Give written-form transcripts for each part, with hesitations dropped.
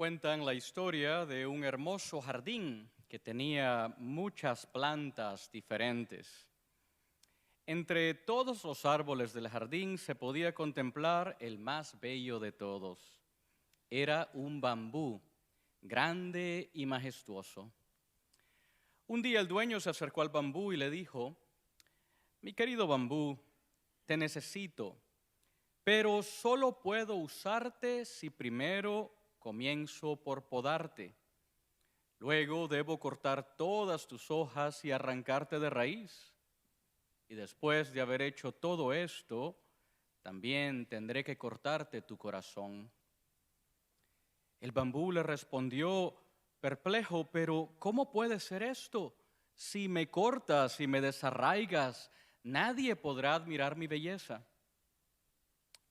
Cuentan la historia de un hermoso jardín que tenía muchas plantas diferentes. Entre todos los árboles del jardín se podía contemplar el más bello de todos. Era un bambú, grande y majestuoso. Un día el dueño se acercó al bambú y le dijo: «Mi querido bambú, te necesito, pero solo puedo usarte si primero comienzo por podarte. Luego debo cortar todas tus hojas y arrancarte de raíz. Y después de haber hecho todo esto, también tendré que cortarte tu corazón». El bambú le respondió perplejo: «Pero ¿cómo puede ser esto? Si me cortas y me desarraigas, nadie podrá admirar mi belleza».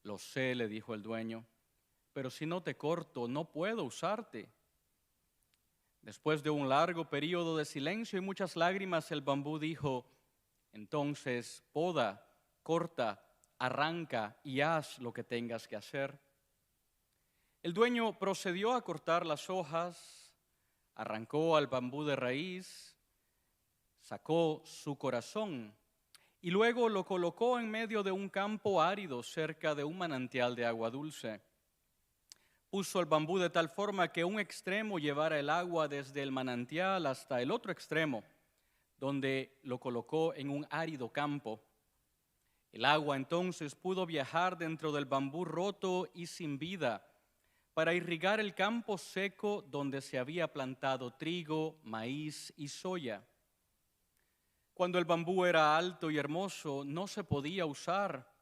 «Lo sé», le dijo el dueño, «pero si no te corto, no puedo usarte». Después de un largo período de silencio y muchas lágrimas, el bambú dijo: «Entonces poda, corta, arranca y haz lo que tengas que hacer». El dueño procedió a cortar las hojas, arrancó al bambú de raíz, sacó su corazón y luego lo colocó en medio de un campo árido cerca de un manantial de agua dulce. Puso el bambú de tal forma que un extremo llevara el agua desde el manantial hasta el otro extremo, donde lo colocó en un árido campo. El agua entonces pudo viajar dentro del bambú roto y sin vida para irrigar el campo seco donde se había plantado trigo, maíz y soya. Cuando el bambú era alto y hermoso, no se podía usar.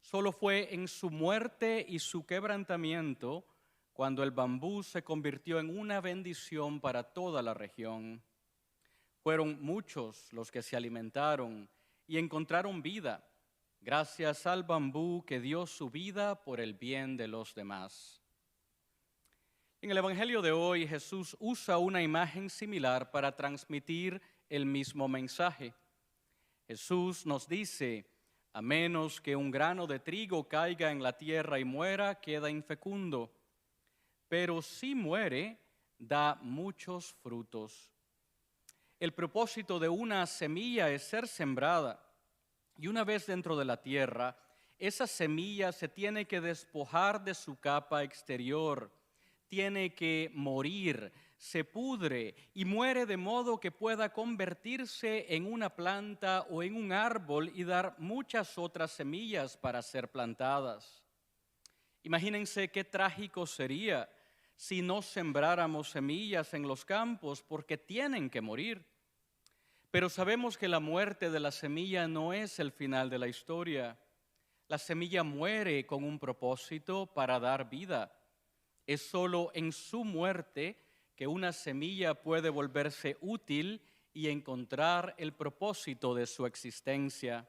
Solo fue en su muerte y su quebrantamiento cuando el bambú se convirtió en una bendición para toda la región. Fueron muchos los que se alimentaron y encontraron vida, gracias al bambú que dio su vida por el bien de los demás. En el Evangelio de hoy, Jesús usa una imagen similar para transmitir el mismo mensaje. Jesús nos dice: a menos que un grano de trigo caiga en la tierra y muera, queda infecundo. Pero si muere, da muchos frutos. El propósito de una semilla es ser sembrada, y una vez dentro de la tierra, esa semilla se tiene que despojar de su capa exterior, tiene que morir, se pudre y muere de modo que pueda convertirse en una planta o en un árbol y dar muchas otras semillas para ser plantadas. Imagínense qué trágico sería si no sembráramos semillas en los campos, porque tienen que morir. Pero sabemos que la muerte de la semilla no es el final de la historia. La semilla muere con un propósito para dar vida. Es solo en su muerte que una semilla puede volverse útil y encontrar el propósito de su existencia.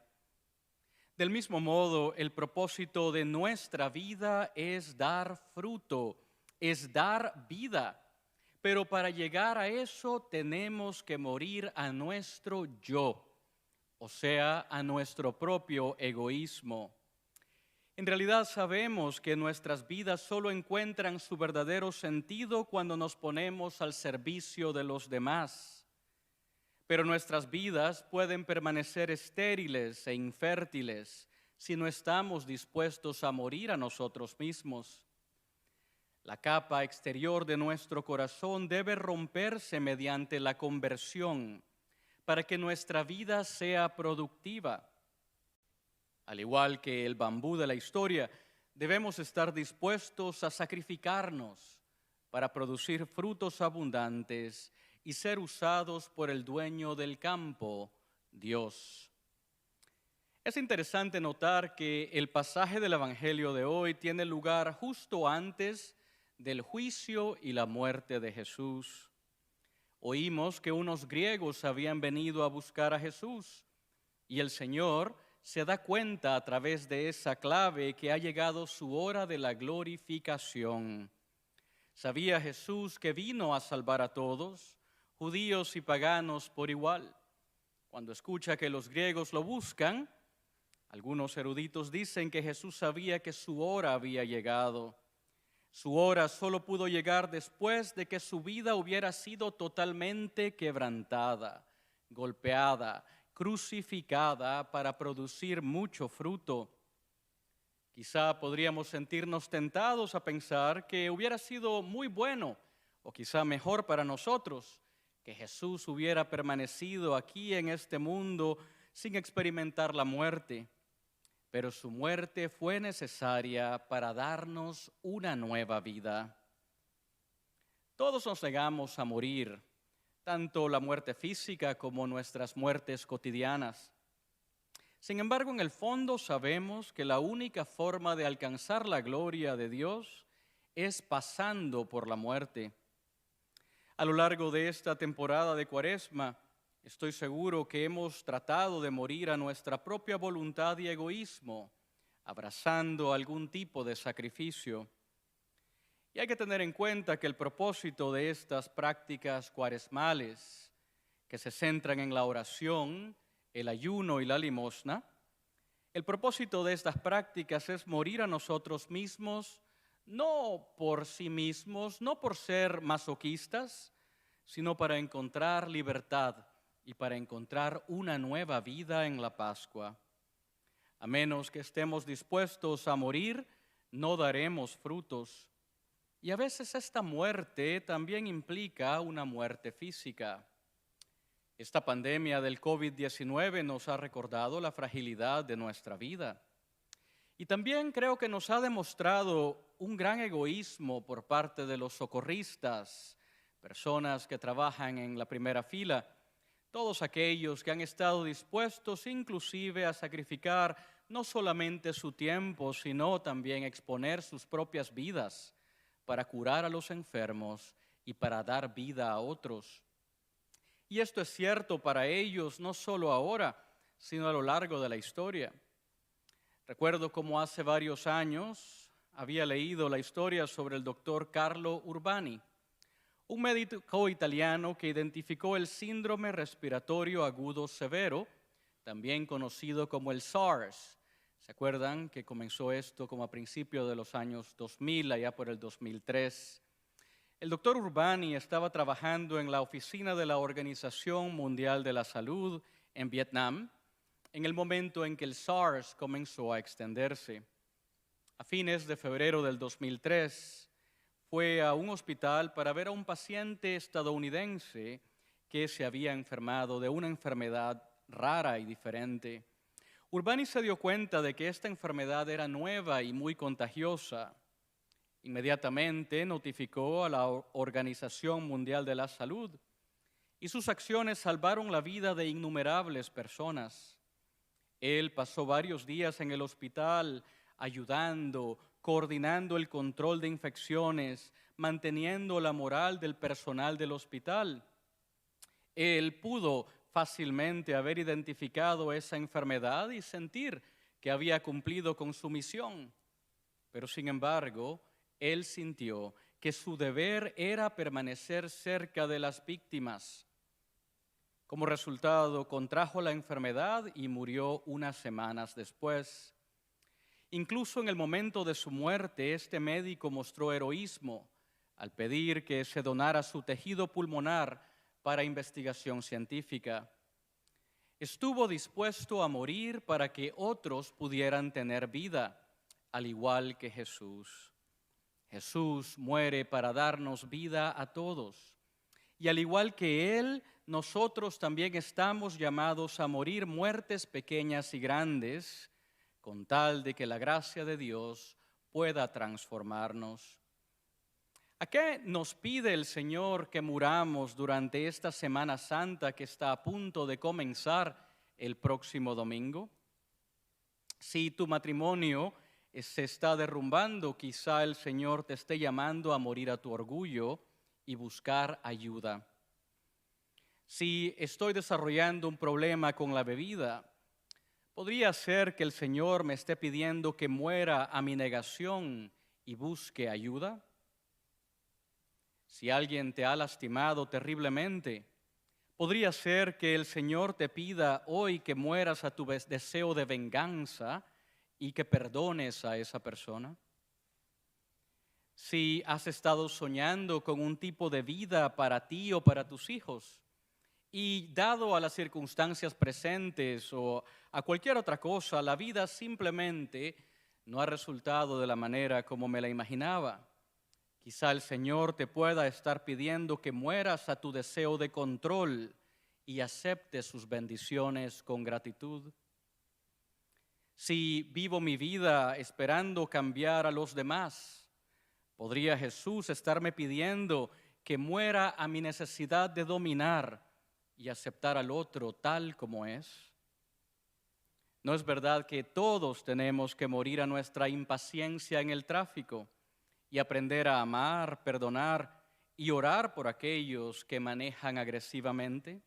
Del mismo modo, el propósito de nuestra vida es dar fruto, es dar vida. Pero para llegar a eso tenemos que morir a nuestro yo, o sea, a nuestro propio egoísmo. En realidad sabemos que nuestras vidas solo encuentran su verdadero sentido cuando nos ponemos al servicio de los demás. Pero nuestras vidas pueden permanecer estériles e infértiles si no estamos dispuestos a morir a nosotros mismos. La capa exterior de nuestro corazón debe romperse mediante la conversión para que nuestra vida sea productiva. Al igual que el bambú de la historia, debemos estar dispuestos a sacrificarnos para producir frutos abundantes y ser usados por el dueño del campo, Dios. Es interesante notar que el pasaje del Evangelio de hoy tiene lugar justo antes del juicio y la muerte de Jesús. Oímos que unos griegos habían venido a buscar a Jesús y el Señor se da cuenta a través de esa clave que ha llegado su hora de la glorificación. Sabía Jesús que vino a salvar a todos, judíos y paganos por igual. Cuando escucha que los griegos lo buscan, algunos eruditos dicen que Jesús sabía que su hora había llegado. Su hora solo pudo llegar después de que su vida hubiera sido totalmente quebrantada, golpeada, crucificada para producir mucho fruto. Quizá podríamos sentirnos tentados a pensar que hubiera sido muy bueno o quizá mejor para nosotros que Jesús hubiera permanecido aquí en este mundo sin experimentar la muerte. Pero su muerte fue necesaria para darnos una nueva vida. Todos nos negamos a morir, tanto la muerte física como nuestras muertes cotidianas. Sin embargo, en el fondo sabemos que la única forma de alcanzar la gloria de Dios es pasando por la muerte. A lo largo de esta temporada de Cuaresma, estoy seguro que hemos tratado de morir a nuestra propia voluntad y egoísmo, abrazando algún tipo de sacrificio. Y hay que tener en cuenta que el propósito de estas prácticas cuaresmales, que se centran en la oración, el ayuno y la limosna, el propósito de estas prácticas es morir a nosotros mismos, no por sí mismos, no por ser masoquistas, sino para encontrar libertad y para encontrar una nueva vida en la Pascua. A menos que estemos dispuestos a morir, no daremos frutos. Y a veces esta muerte también implica una muerte física. Esta pandemia del COVID-19 nos ha recordado la fragilidad de nuestra vida. Y también creo que nos ha demostrado un gran egoísmo por parte de los socorristas, personas que trabajan en la primera fila, todos aquellos que han estado dispuestos inclusive a sacrificar no solamente su tiempo, sino también exponer sus propias vidas para curar a los enfermos y para dar vida a otros. Y esto es cierto para ellos no solo ahora, sino a lo largo de la historia. Recuerdo cómo hace varios años había leído la historia sobre el doctor Carlo Urbani, un médico italiano que identificó el síndrome respiratorio agudo severo, también conocido como el SARS. ¿Se acuerdan que comenzó esto como a principios de los años 2000, allá por el 2003? El doctor Urbani estaba trabajando en la oficina de la Organización Mundial de la Salud en Vietnam en el momento en que el SARS comenzó a extenderse. A fines de febrero del 2003, fue a un hospital para ver a un paciente estadounidense que se había enfermado de una enfermedad rara y diferente. Urbani se dio cuenta de que esta enfermedad era nueva y muy contagiosa. Inmediatamente notificó a la Organización Mundial de la Salud y sus acciones salvaron la vida de innumerables personas. Él pasó varios días en el hospital ayudando, coordinando el control de infecciones, manteniendo la moral del personal del hospital. Él pudo fácilmente haber identificado esa enfermedad y sentir que había cumplido con su misión. Pero sin embargo, él sintió que su deber era permanecer cerca de las víctimas. Como resultado, contrajo la enfermedad y murió unas semanas después. Incluso en el momento de su muerte, este médico mostró heroísmo al pedir que se donara su tejido pulmonar para investigación científica. Estuvo dispuesto a morir para que otros pudieran tener vida, al igual que Jesús. Jesús muere para darnos vida a todos. Y al igual que Él, nosotros también estamos llamados a morir muertes pequeñas y grandes, con tal de que la gracia de Dios pueda transformarnos. ¿A qué nos pide el Señor que muramos durante esta Semana Santa que está a punto de comenzar el próximo domingo? Si tu matrimonio se está derrumbando, quizá el Señor te esté llamando a morir a tu orgullo y buscar ayuda. Si estoy desarrollando un problema con la bebida, podría ser que el Señor me esté pidiendo que muera a mi negación y busque ayuda. Si alguien te ha lastimado terriblemente, podría ser que el Señor te pida hoy que mueras a tu deseo de venganza y que perdones a esa persona. si has estado soñando con un tipo de vida para ti o para tus hijos, y dado a las circunstancias presentes o a cualquier otra cosa, la vida simplemente no ha resultado de la manera como me la imaginaba. Quizá el Señor te pueda estar pidiendo que mueras a tu deseo de control y aceptes sus bendiciones con gratitud. Si vivo mi vida esperando cambiar a los demás, ¿podría Jesús estarme pidiendo que muera a mi necesidad de dominar y aceptar al otro tal como es? ¿No es verdad que todos tenemos que morir a nuestra impaciencia en el tráfico y aprender a amar, perdonar y orar por aquellos que manejan agresivamente?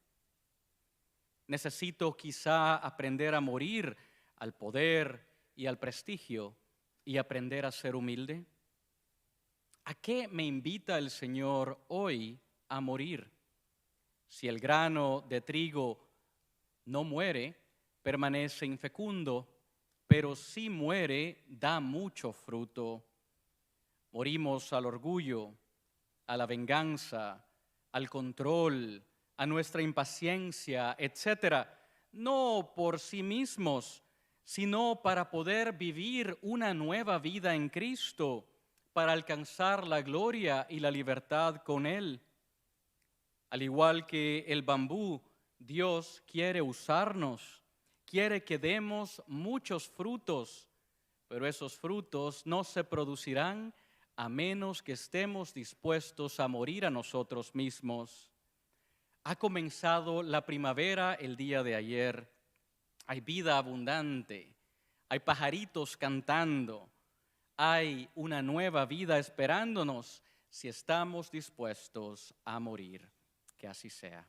Necesito quizá aprender a morir al poder y al prestigio y aprender a ser humilde. ¿A qué me invita el Señor hoy a morir? Si el grano de trigo no muere, permanece infecundo, pero si muere, da mucho fruto. Morimos al orgullo, a la venganza, al control, a nuestra impaciencia, etcétera, no por sí mismos, sino para poder vivir una nueva vida en Cristo, para alcanzar la gloria y la libertad con Él. Al igual que el bambú, Dios quiere usarnos, quiere que demos muchos frutos, pero esos frutos no se producirán a menos que estemos dispuestos a morir a nosotros mismos. Ha comenzado la primavera el día de ayer. Hay vida abundante, hay pajaritos cantando, hay una nueva vida esperándonos si estamos dispuestos a morir. Que así sea.